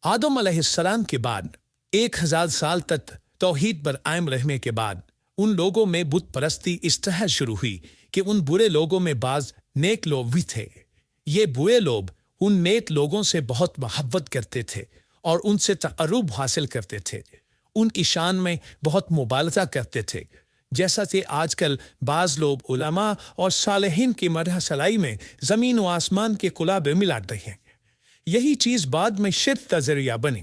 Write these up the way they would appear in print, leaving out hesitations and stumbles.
आदम अलैहिस्सलाम के बाद 1000 साल तक तौहीद पर कायम रहने के बाद उन लोगों में बुत परस्ती इस तरह शुरू हुई कि उन बुरे लोगों में बाज नेक लोग भी थे। ये बुरे लोग उन नेक लोगों से बहुत मोहब्बत करते थे और उनसे तक़र्रुब हासिल करते थे, उनकी शान में बहुत मुबालजा करते थे, जैसा कि आजकल बाज लोग उलमा और सालेहीन की मदह सलाई में ज़मीन व आसमान के कुलाबे मिलाते हैं। यही चीज़ बाद में शिर्क का ज़रिया बनी।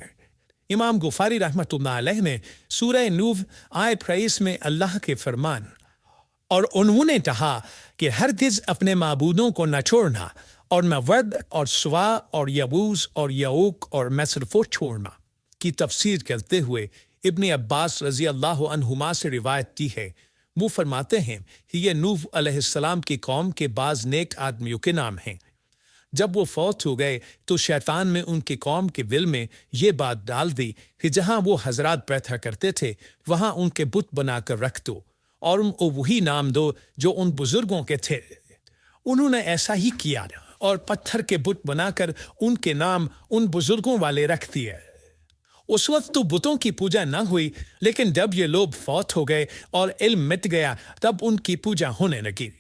इमाम गुफारी रहमतुल्लाह अलैह ने सूरह नूह आयत 23 में अल्लाह के फरमान और उन्होंने कहा कि हरगिज़ अपने माबूदों को न छोड़ना और न वद और सुवा और यबूस और यऊक और मैसरफो छोड़ना की तफसीर करते हुए इब्न अब्बास रजी अल्लाह अन्हुमा से रिवायत की है। वो फरमाते हैं कि ये नूह अलैहिस्सलाम की कौम के बाज नेक आदमियों के नाम हैं। जब वो फौत हो गए तो शैतान ने उनकी कौम के दिल में ये बात डाल दी कि जहाँ वो हजरात बैठा करते थे वहाँ उनके बुत बनाकर रख दो और उनको वही नाम दो जो उन बुजुर्गों के थे। उन्होंने ऐसा ही किया और पत्थर के बुत बनाकर उनके नाम उन बुजुर्गों वाले रख दिए। उस वक्त तो बुतों की पूजा न हुई, लेकिन जब ये लोग फौत हो गए और इल्म मिट गया तब उनकी पूजा होने लगी।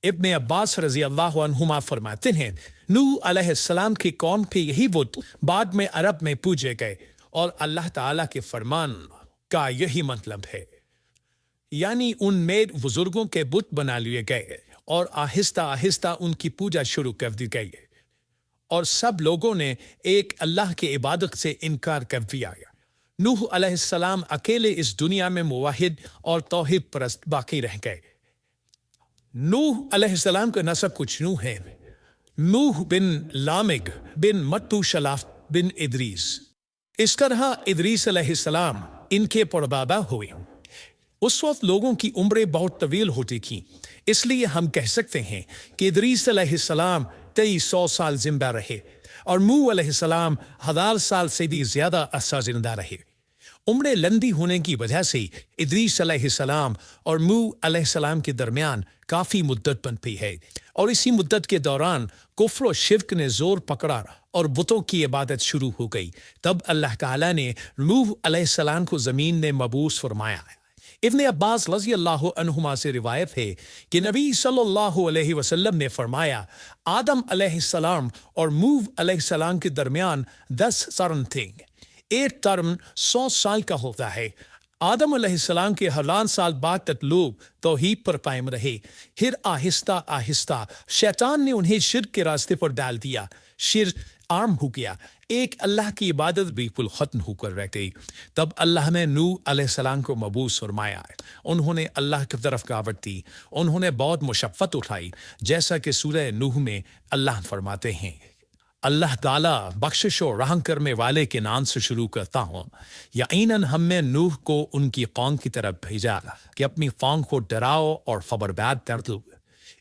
इब्न अब्बास रजी अल्लाह अन्हुमा फरमाते हैं नूह अलैहिस्सलाम की कौम के यही बुत बाद में अरब में पूजे गए और अल्लाह ताला के फरमान का यही मतलब है, यानी उन मेर बुजुर्गों के बुत बना लिए गए और आहिस्ता आहिस्ता उनकी पूजा शुरू कर दी गई और सब लोगों ने एक अल्लाह की इबादत से इनकार कर दिया। नूह अलैहिस्सलाम अकेले इस दुनिया में मुवाहिद और तौहीद परस्त बाकी रह गए। नूह अलैहिस्सलाम का नसब कुछ यूं है, नूह बिन लामिग बिन मतूशलाफ बिन इदरीस। इस तरह इदरीस अलैहिस्सलाम इनके परबाबा हुए। उस वक्त लोगों की उम्रें बहुत तवील होती थीं, इसलिए हम कह सकते हैं कि इदरीस अलैहिस्सलाम 2300 साल जिंदा रहे और नूह अलैहिस्सलाम 1000 साल से भी ज्यादा अरसा जिंदा रहे। उम्रें लंबी होने की वजह से इदरीस अलैहिस्सलाम और नूह अलैहिस्सलाम के दरमियान काफ़ी मुद्दत बनती है और इसी मुद्दत के दौरान कुफ्र और शिर्क ने जोर पकड़ा और बुतों की इबादत शुरू हो गई। तब अल्लाह ताला ने नूह अलैहिस्सलाम को ज़मीन ने मबूस फरमाया। इब्न अब्बास रज़ी अल्लाह अन्हुमा से रिवायत है कि नबी सल्लल्लाहु अलैहि वसल्लम ने फरमाया आदम अलैहिस्सलाम और नूह अलैहिस्सलाम के दरमियान 10 कर्न थे। एक कर्न 100 साल का होता है। आदम अलैहिस्सलाम के 1000 साल बाद तक लोग तौहीद पर कायम रहे, फिर आहिस्ता आहिस्ता शैतान ने उन्हें शिर्क के रास्ते पर डाल दिया। शिर्क आम हो गया, एक अल्लाह की इबादत बिल्कुल खत्म होकर रह गई। तब अल्लाह ने नूह अलैहिस्सलाम को मबूस फरमाया। उन्होंने अल्लाह की तरफ दावत दी, उन्होंने बहुत मुशक्क़त उठाई, जैसा कि सूरह नूह में अल्लाह फरमाते हैं अल्लाह ताला बख्शिश और रहम करने वाले के नाम से शुरू करता हूँ। यकीनन हमने नूह को उनकी कौम की तरफ भेजा कि अपनी कौम को डराओ और खबरदार कर दो,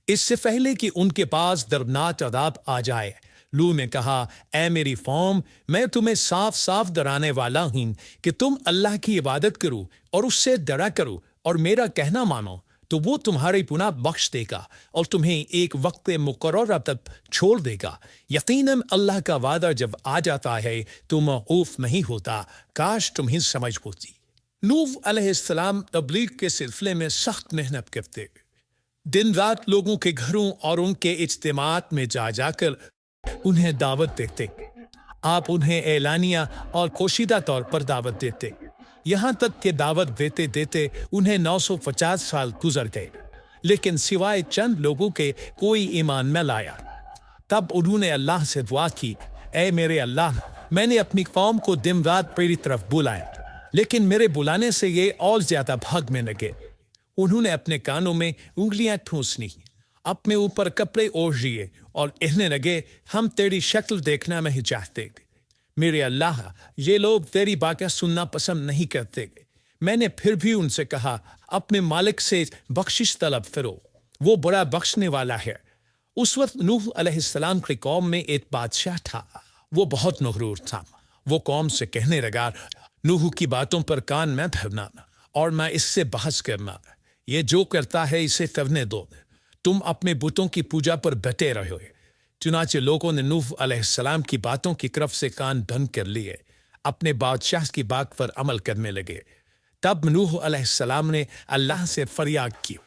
इससे पहले कि उनके पास दर्दनाक अज़ाब आ जाए। नूह ने कहा, ऐ मेरी कौम, मैं तुम्हें साफ साफ डराने वाला हूँ कि तुम अल्लाह की इबादत करो और उससे डरा करो और मेरा कहना मानो, तो वो तुम्हारे गुनाह बख्श देगा और तुम्हें एक वक्त मुकर्रर तक छोड़ देगा। यकीनन अल्लाह का वादा जब आ जाता है तो मौकूफ नहीं होता। काश तुम्हें समझ होती। नूह अलैहिस्सलाम तबलीग के सिलसिले में सख्त मेहनत करते, दिन रात लोगों के घरों और उनके इज्तिमात में जा जाकर उन्हें दावत देते। आप उन्हें एलानिया और पोशीदा तौर पर दावत देते, यहाँ तक कि दावत देते देते उन्हें 950 साल गुजर गए, लेकिन सिवाय चंद लोगों के कोई ईमान न लाया। तब उन्होंने अल्लाह से दुआ की, ऐ मेरे अल्लाह, मैंने अपनी कौम को दिन रात तेरी तरफ बुलाया, लेकिन मेरे बुलाने से ये और ज्यादा भागने लगे। उन्होंने अपने कानों में उंगलियां ठूंसनी, अपने ऊपर कपड़े ओढ़ लिए और कहने लगे, हम तेरी शक्ल देखना नहीं चाहते। मेरे अल्लाह, ये लोग तेरी बातें सुनना पसंद नहीं करते। मैंने फिर भी उनसे कहा, अपने मालिक से बख्शिश तलब करो, वो बड़ा बख्शने वाला है। उस वक्त नूह अलैहिस्सलाम की कौम में एक बादशाह था, वो बहुत मगरूर था। वो कौम से कहने लगा, नूह की बातों पर कान न धरना और मैं इससे बहस करना। ये जो करता है इसे करने दो, तुम अपने बुतों की पूजा पर डटे रहो। चुनाचे लोगों ने नूह अलैहिस्सलाम की बातों की तरफ से कान बंद कर लिए, अपने बादशाह की बात पर अमल करने लगे। तब नूह अलैहिस्सलाम ने अल्लाह से फरियाद की,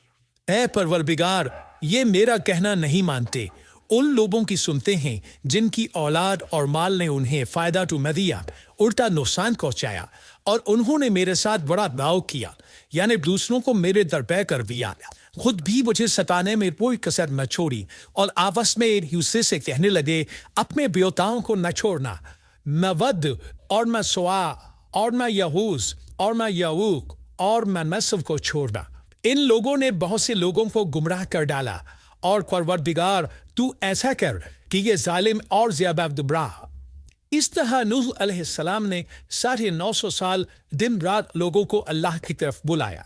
ऐ परवरदिगार, ये मेरा कहना नहीं मानते, उन लोगों की सुनते हैं जिनकी औलाद और माल ने उन्हें फायदा तो न दिया, उल्टा नुकसान पहुंचाया, और उन्होंने मेरे साथ बड़ा दाव किया, यानी दूसरों को मेरे दरपे कर दिया, खुद भी मुझे सताने में कोई कसर न छोड़ी, और आपस में एक दूसरे से कहने लगे, अपने बेवताओं को न छोड़ना, मैं वद और मैं सुआ और मैं यहूस और मैं यऊक और मैं नस्ब को छोड़ना। इन लोगों ने बहुत से लोगों को गुमराह कर डाला, और परवरदिगार तू ऐसा कर कि ये जालिम और ज्यादा गुमराह। इस तरह नूह अलैहिस्सलाम ने 950 साल दिन रात लोगों को अल्लाह की तरफ बुलाया,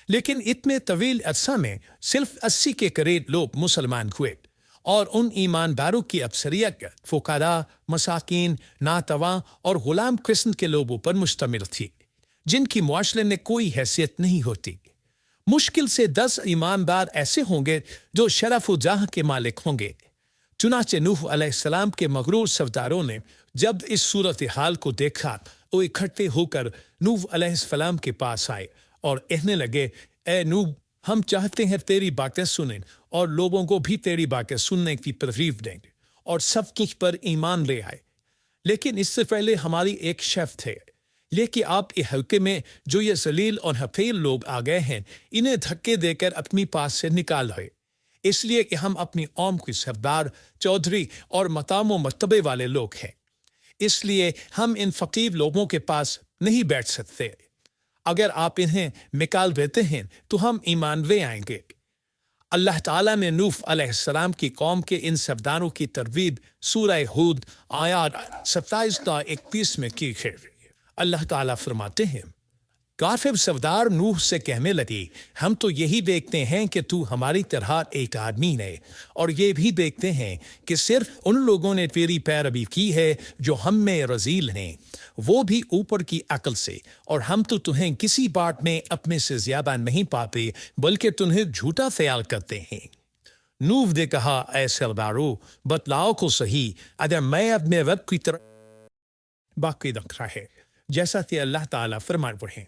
लेकिन इतने तवील अरसा में सिर्फ 80 के करीब लोग मुसलमान हुए, और उन ईमानदारों की अक्सरियत फुकारा, मसाकीन, नातवा और गुलाम किस्म के लोगों पर मुश्तमिल थी, जिनकी मुआशरे में कोई हैसियत नहीं होती। मुश्किल से 10 ईमानदार ऐसे होंगे जो शरफ जहाँ के मालिक होंगे। चुनाचे नूह अलैहिस्सलाम के मगरूर सरदारों ने जब इस सूरत हाल को देखा तो इकट्ठे होकर नूह अलैहिस्सलाम के पास आए और कहने लगे, ए नूह, हम चाहते हैं तेरी बातें सुनें और लोगों को भी तेरी बातें सुनने की तरगीब दें और सब कुछ पर ईमान ले आए, लेकिन इससे पहले हमारी एक शर्त है, लेकिन आप इस हल्के में जो ये जलील और हफील लोग आ गए हैं, इन्हें धक्के देकर अपनी पास से निकाल है, इसलिए कि हम अपनी कौम के सरदार, चौधरी और मकाम मर्तबे वाले लोग हैं, इसलिए हम इन फकीर लोगों के पास नहीं बैठ सकते। अगर आप इन्हें निकाल देते हैं तो हम ईमान ले आएंगे। अल्लाह ताला ने नूह अलैहिस्सलाम की कौम के इन सरदारों की तरवीब सूरह हूद आयत 27-31 में की है। अल्लाह ताला फरमाते हैं, काफिर सरदार नूह से कहने लगे, हम तो यही देखते हैं कि तू हमारी तरह एक आदमी है, और ये भी देखते हैं कि सिर्फ उन लोगों ने तेरी पैरवी की है जो हम में रजील हैं, वो भी ऊपर की अकल से, और हम तो तुम्हें किसी बात में अपने से ज्यादा नहीं पाते, बल्कि तुम्हें झूठा ख्याल करते हैं। नूह ने कहा, ऐ सरदारो, बतलाओ को सही, अगर मैं अपने रब की तरफ बाकी रखा है, जैसा कि अल्लाह ताला फरमा रहे हैं,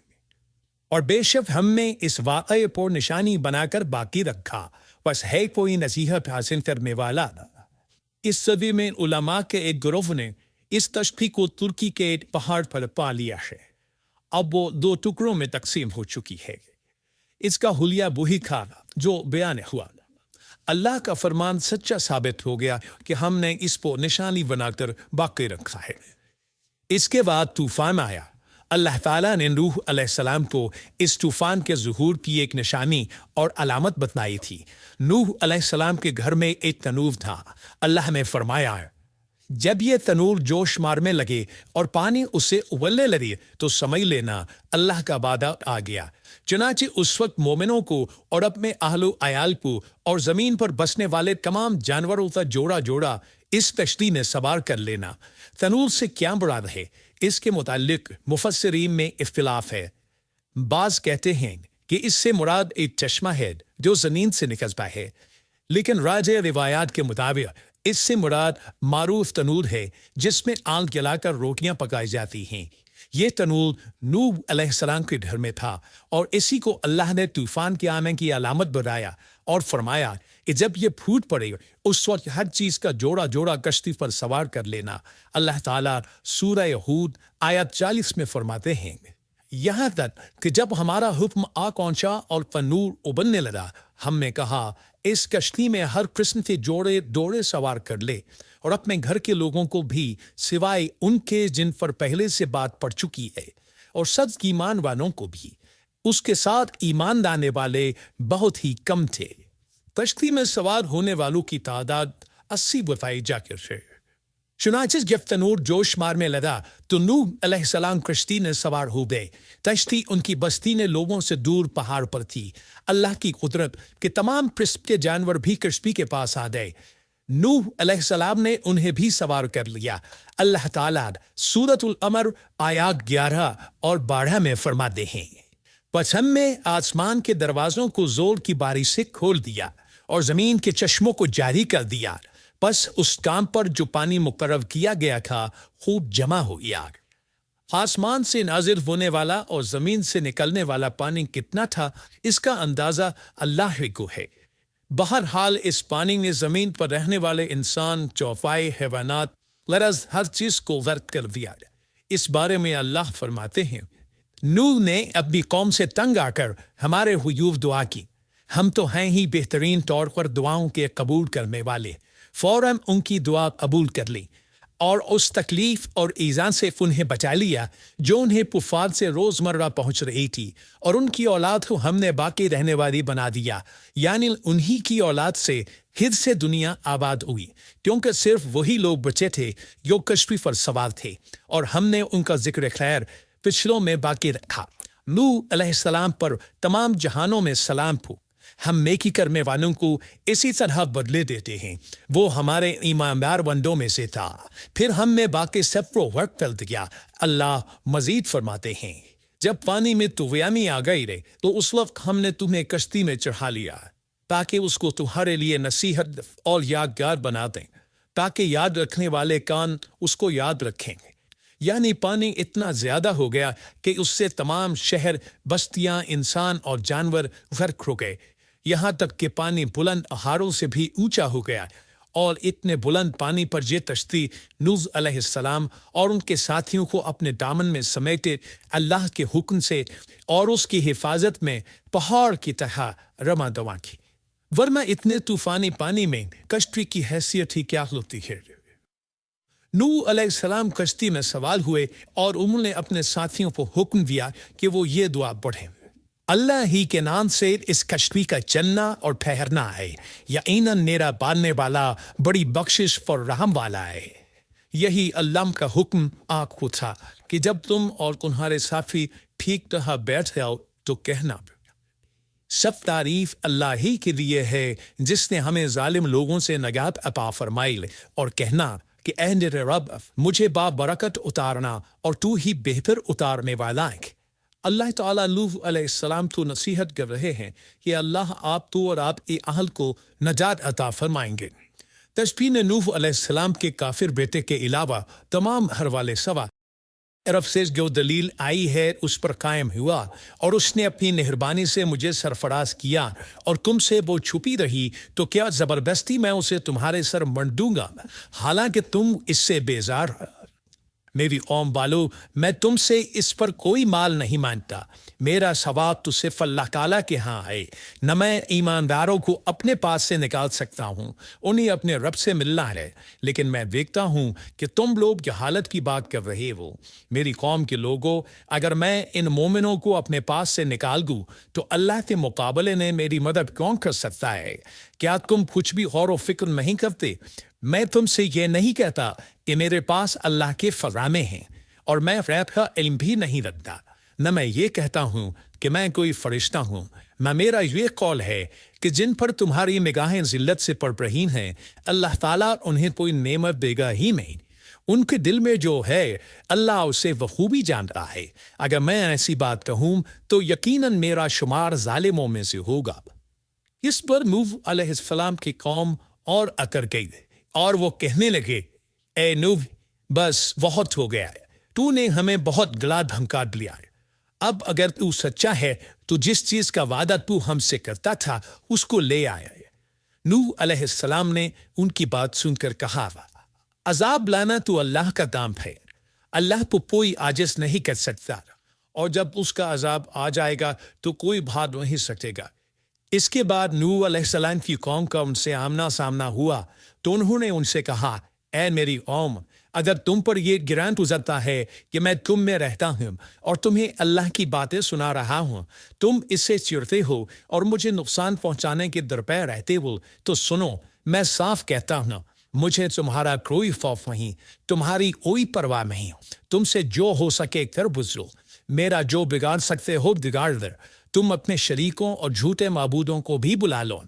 और बेशक हमने इस वाक़े को निशानी बनाकर बाकी रखा, बस है कोई नसीहत हासिल करने वाला। इस सदी में उलमा के एक ग्रुप ने इस तशखीस को तुर्की के एक पहाड़ पर पा लिया है। अब वो 2 टुकड़ों में तकसीम हो चुकी है। इसका हुलिया वही था जो बयान हुआ। अल्लाह का फरमान सच्चा साबित हो गया कि हमने इसको निशानी बनाकर बाकी रखा है। इसके बाद तूफान आया। अल्लाह ताला ने नूह अलैहिस्सलाम को इस तूफान के ज़ुहूर की एक निशानी और अलामत बताई थी। नूह अलैहिस्सलाम के घर में एक तनूर था। अल्लाह ने फरमाया, जब ये तनूर जोश मारने लगे और पानी उससे उबलने लगे तो समझ लेना अल्लाह का वादा आ गया। चुनाचे उस वक्त मोमिनों को और अपने अहलो अयाल को और ज़मीन पर बसने वाले तमाम जानवरों का जोड़ा जोड़ा इस कश्ती में सवार कर लेना। तनूर से क्या मुराद है, इसके मुतालिक मुफस्सिरीन में इख्तिलाफ है। बाज कहते हैं कि इससे मुराद एक चश्मा है जो ज़मीन से निकलता है, लेकिन राजे रिवायात के मुताबिक इससे मुराद मारूफ तनूर है जिसमें आग जलाकर रोटियां पकाई जाती हैं। ये तनूर नूह अलैहिस्सलाम के घर में था और इसी को अल्लाह ने तूफान के आने की अलामत बताया और फरमाया कि जब ये फूट पड़े उस वक्त हर चीज का जोड़ा जोड़ा कश्ती पर सवार कर लेना। अल्लाह ताला सूरह हूद आयत 40 में फरमाते हैं, यहाँ तक कि जब हमारा हुक्म आ पहुंचा और तनूर उबलने लगा, हमने कहा इस कश्ती में हर किस्म के जोड़े दौड़े सवार कर ले और अपने घर के लोगों को भी सिवाय उनके जिन पर पहले से बात पड़ चुकी है और सच ईमान वालों को भी। उसके साथ ईमान लाने वाले बहुत ही कम थे। कश्ती में सवार होने वालों की तादाद 80 बताई जाकर है। चुनाचे जब तनूर जोश मारने लगा तो नूह अलैहिस्सलाम कश्ती में सवार हो गए। कश्ती उनकी बस्ती ने लोगों से दूर पहाड़ पर थी। अल्लाह की कुदरत के तमाम किस्म के जानवर भी कश्ती के पास आ गए। नूह अलैहिस्सलाम ने उन्हें भी सवार कर लिया। अल्लाह ताला सूरतुल अमर आयत 11 और 12 में फरमाते हैं, बस हमने आसमान के दरवाजों को जोर की बारिश से खोल दिया और जमीन के चश्मों को जारी कर दिया। بس اس کام پر جو پانی مقرر کیا گیا تھا خوب جمع ہو گیا۔ آسمان سے نازل ہونے والا اور زمین سے نکلنے والا پانی کتنا تھا اس کا اندازہ اللہ ہی کو ہے۔ بہرحال اس پانی نے زمین پر رہنے والے انسان، چوپائے، حیوانات، لرز ہر چیز کو غرق کر دیا۔ اس بارے میں اللہ فرماتے ہیں، نوح نے اپنی قوم سے تنگ آ کر ہمارے حضور دعا کی، ہم تو ہیں ہی بہترین طور پر دعاؤں کے قبول کرنے والے۔ فوراً ان کی دعا قبول کر لی اور اس تکلیف اور ایذا سے انہیں بچا لیا جو انہیں کفار سے روزمرہ پہنچ رہی تھی، اور ان کی اولاد کو ہم نے باقی رہنے والی بنا دیا، یعنی انہی کی اولاد سے پھر سے دنیا آباد ہوئی، کیونکہ صرف وہی لوگ بچے تھے جو کشتی پر سوار تھے، اور ہم نے ان کا ذکر خیر پچھلوں میں باقی رکھا۔ نوح علیہ السلام پر تمام جہانوں میں سلام ہو۔ ہم نیکی کرنے والوں کو اسی طرح بدلے دیتے ہیں، وہ ہمارے ایماندار بندوں میں سے تھا، پھر ہم نے باقی سب کو وقت کر دیا۔ اللہ مزید فرماتے ہیں، جب پانی میں طوفانی آ گئی رہے تو اس وقت ہم نے تمہیں کشتی میں چڑھا لیا تاکہ اس کو تمہارے لیے نصیحت اور یادگار بنا دیں، تاکہ یاد رکھنے والے کان اس کو یاد رکھیں۔ یعنی پانی اتنا زیادہ ہو گیا کہ اس سے تمام شہر، بستیاں، انسان اور جانور غرق ہو گئے، یہاں تک کہ پانی بلند پہاڑوں سے بھی اونچا ہو گیا، اور اتنے بلند پانی پر یہ کشتی نوح علیہ السلام اور ان کے ساتھیوں کو اپنے دامن میں سمیٹے اللہ کے حکم سے اور اس کی حفاظت میں پہاڑ کی طرح رواں دواں کی، ورنہ اتنے طوفانی پانی میں کشتی کی حیثیت ہی کیا ہوتی ہے۔ نوح علیہ السلام کشتی میں سوار ہوئے اور انہوں نے اپنے ساتھیوں کو حکم دیا کہ وہ یہ دعا پڑھیں، اللہ ہی کے نام سے اس کشتی کا چلنا اور ٹھہرنا ہے، یقیناً میرا باندھنے والا بڑی بخشش اور رحم والا ہے۔ یہی اللہ کا حکم آپ کو تھا کہ جب تم اور تمہارے ساتھی ٹھیک طرح بیٹھ جاؤ تو کہنا، سب تعریف اللہ ہی کے لیے ہے جس نے ہمیں ظالم لوگوں سے نجات عطا فرمائی، اور کہنا کہ اے میرے رب مجھے بابرکت اتارنا اور تو ہی بہتر اتارنے والا ہے۔ اللہ تعالیٰ نوح علیہ السلام کو نصیحت کر رہے ہیں کہ اللہ آپ تو اور آپ کی اہل کو نجات عطا فرمائیں گے۔ تشبیہ نے نوح علیہ السلام کے کافر بیٹے کے علاوہ تمام ہر والے سوا طرف سے جو دلیل آئی ہے اس پر قائم ہوا، اور اس نے اپنی مہربانی سے مجھے سرفراز کیا اور تم سے وہ چھپی رہی تو کیا زبردستی میں اسے تمہارے سر منڈ دوں گا، حالانکہ تم اس سے بیزار ہو۔ میری قوم والو، میں تم سے اس پر کوئی مال نہیں مانتا، میرا ثواب تو صرف اللہ تعالیٰ کے ہاں ہے، نہ میں ایمانداروں کو اپنے پاس سے نکال سکتا ہوں، انہیں اپنے رب سے ملنا ہے، لیکن میں دیکھتا ہوں کہ تم لوگ جہالت کی بات کر رہے ہو۔ میری قوم کے لوگوں، اگر میں ان مومنوں کو اپنے پاس سے نکال دوں تو اللہ کے مقابلے میں میری مدد کون کر سکتا ہے؟ کیا تم کچھ بھی غور و فکر نہیں کرتے؟ میں تم سے یہ نہیں کہتا کہ میرے پاس اللہ کے فرامے ہیں اور میں غیب کا علم بھی نہیں رکھتا، نہ میں یہ کہتا ہوں کہ میں کوئی فرشتہ ہوں، نہ میرا یہ قول ہے کہ جن پر تمہاری نگاہیں ذلت سے پڑ رہی ہیں اللہ تعالیٰ انہیں کوئی نعمت دے گا ہی نہیں، ان کے دل میں جو ہے اللہ اسے بخوبی جانتا ہے۔ اگر میں ایسی بات کہوں تو یقیناً میرا شمار ظالموں میں سے ہوگا۔ اس پر نوح علیہ السلام کی قوم اور اکر گئی اور وہ کہنے لگے، اے نوح، بس بہت ہو گیا ہے، تو نے ہمیں بہت گلا دھمکا دیا ہے، اب اگر تو سچا ہے تو جس چیز کا وعدہ تو ہم سے کرتا تھا اس کو لے آیا ہے۔ نوح علیہ السلام نے ان کی بات سن کر کہا، عذاب لانا تو اللہ کا کام ہے، اللہ کو کوئی عاجز نہیں کر سکتا، اور جب اس کا عذاب آ جائے گا تو کوئی بھاگ نہیں سکے گا۔ اس کے بعد نوح علیہ السلام کی قوم کا ان سے آمنا سامنا ہوا تو انہوں نے ان سے کہا، اے میری قوم، اگر تم پر یہ گران گزرتا ہے کہ میں تم میں رہتا ہوں اور تمہیں اللہ کی باتیں سنا رہا ہوں، تم اس سے چڑھتے ہو اور مجھے نقصان پہنچانے کے درپے رہتے ہو، تو سنو، میں صاف کہتا ہوں، مجھے تمہارا کوئی خوف نہیں، تمہاری کوئی پرواہ نہیں، تم سے جو ہو سکے کر گزرو، میرا جو بگاڑ سکتے ہو بگاڑ دو، تم اپنے شریکوں اور جھوٹے معبودوں کو بھی بلا لو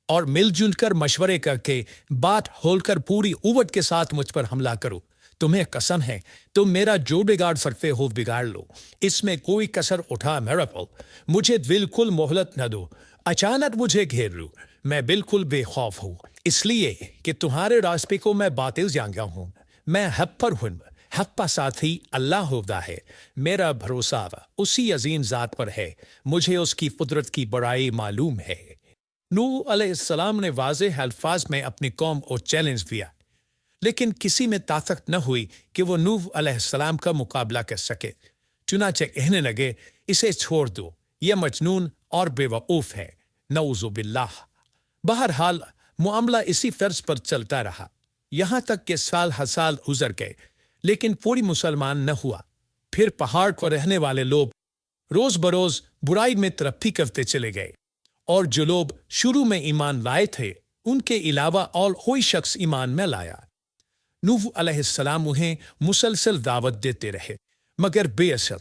اور مل جل کر مشورے کر کے بات کھول کر پوری قوت کے ساتھ مجھ پر حملہ کرو، تمہیں قسم ہے تم میرا جو بگاڑ سکتے ہو بگاڑ لو، اس میں کوئی کسر اٹھا نہ رکھو، مجھے بالکل مہلت نہ دو، اچانک مجھے گھیر لو، میں بالکل بے خوف ہوں، اس لیے کہ تمہارے راستے کو میں باطل جان گیا ہوں۔ میں حق پر ہوں، حق کا ساتھی اللہ ہوتا ہے۔ میرا بھروسہ اسی عظیم ذات پر ہے، مجھے اس کی قدرت کی بڑائی معلوم ہے۔ نوح علیہ السلام نے واضح الفاظ میں اپنی قوم کو چیلنج دیا، لیکن کسی میں طاقت نہ ہوئی کہ وہ نوح علیہ السلام کا مقابلہ کر سکے۔ چنانچہ کہنے لگے، اسے چھوڑ دو، یہ مجنون اور بے وقوف ہے، نعوذ باللہ۔ بہرحال معاملہ اسی طرز پر چلتا رہا، یہاں تک کہ سال ہر سال گزر گئے، لیکن پوری مسلمان نہ ہوا۔ پھر پہاڑ پر رہنے والے لوگ روز بروز برائی میں ترقی کرتے چلے گئے، اور جو لوگ شروع میں ایمان لائے تھے ان کے علاوہ اور کوئی شخص ایمان میں لایا۔ نوح علیہ السلام انہیں مسلسل دعوت دیتے رہے مگر بے اثر،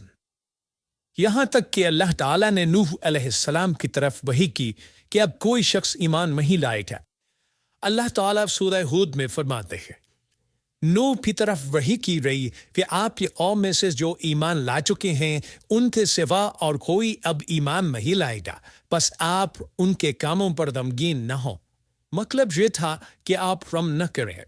یہاں تک کہ اللہ تعالیٰ نے نوح علیہ السلام کی طرف وحی کی کہ اب کوئی شخص ایمان نہیں لائے گا۔ اللہ تعالیٰ سورہ ہود میں فرماتے ہیں، نوح کی طرف وحی کی رہی کہ آپ کی قوم میں سے جو ایمان لا چکے ہیں ان کے سوا اور کوئی اب ایمان نہیں لائے گا، بس آپ ان کے کاموں پر غمگین نہ ہوں۔ مطلب یہ تھا کہ آپ رحم نہ کریں۔